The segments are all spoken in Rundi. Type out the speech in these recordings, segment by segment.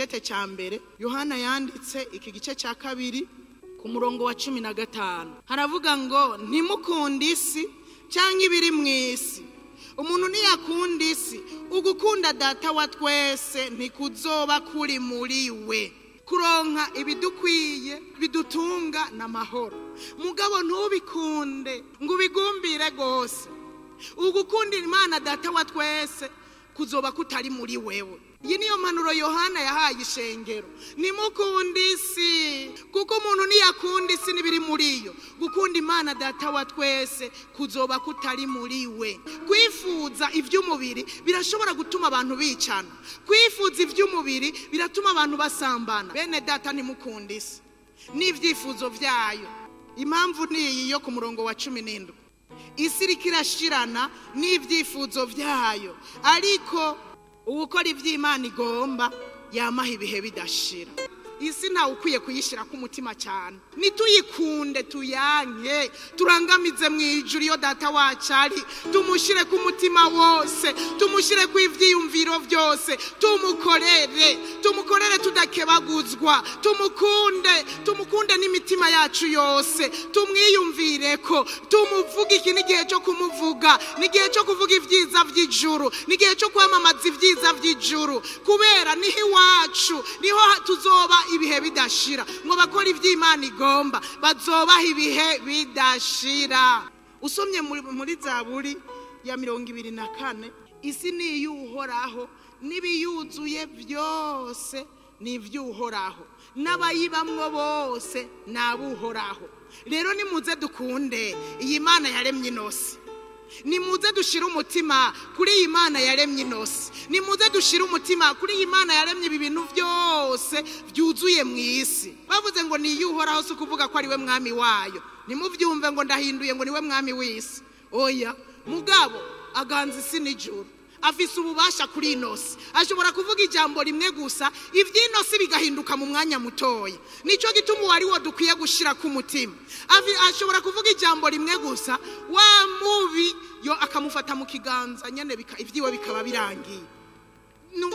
icete cya mbere Yohana yanditse iki gice cya kabiri ku murongo wa 15 haravuga ngo ntimukunde isi cyangwa ibiri mu isi. Umuntu niyakunda isi, ugukunda data wa twese ntikuzoba kuri muri we. Kuronka ibidukwiye bidutunga n'amahoro, mugabo ntubikunde ngo ubigumbire gose. Ugukunda Imana data wa twese kuzoba kutari muri wewe. Iyi niyo mpanuro Yohana yahaye ishengero. Nimukunde isi, kuko umuntu niyakunda isi n'ibiri muri yo. Gukunda Imana data wa twese kuzoba kutari muri we. Kwifuza ivy'umubiri birashobora gutuma abantu bicana. Kwifuza ivy'umubiri biratuma abantu basambana. Bene data nimukunde isi n'ivyifuzo vyayo. Impamvu niyi yo ku murongo wa 17. Isi irikirashirana n'ivyifuzo vyayo, ariko uwukora ivy'Imana igomba yamaha ibihe bidashira. Isi ntawe ukwiye kuyishira ku mutima cyane. Nituyikunde tuyanke, turangamize mu ijuru yo data wacu ari, tumushire ku mutima wose, tumushire ku ivyiyumviro byose, tumukorere tudakebaguzwa, tumukunde n'imitima yacu yose, tumwiyumvireko, tumuvuga iki n'igihe cyo kumuvuga, n'igihe cyo kuvuga ivyiza vy'ijuru, n'igihe cyo kwamamaza ivyiza vy'ijuru, kubera niho iwacu niho tuzoba ibihe bidashira. Ngo bakora ivy'Imana igomba bazobaha ibihe bidashira. Usomye muri Zaburi ya 24, isi ni iy'Uhoraho n'ibiyuzuye byose n'ivy'Uhoraho, n'abayibamwo bose n'abuhoraho. Rero nimuze dukunde iyi Mana yaremye inosi. Nimuze dushira umutima kuri iyi Mana yaremye inosi. Nimuze dushira umutima kuri iyi Mana yaremye ibintu byose byuzuye mu isi. Bavuze ngo ni iy'Uhoraho, si kuvuga ko ari we mwami wayo. Nimuvyumve ngo ndahinduye ngo ni we mwami w'isi. Oya, mugabo aganza isi n'ijuru, afise ububasha kuri inosi. Ashobora kuvuga ijambo rimwe gusa ivy'inosi bigahinduka mu mwanya mutoya. Nico gituma wari wo dukwiye gushira ku mutima. Ashobora kuvuga ijambo rimwe gusa, wa mubi yo akamufata mu kiganza nyene ivyiwe bikaba birangiye.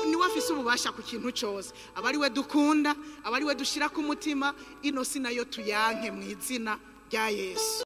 Ni wafise ububasha ku kintu cyose. Abari we dukunda, abari we dushira ku mutima, inosi nayo tuyanke mu izina rya Yesu.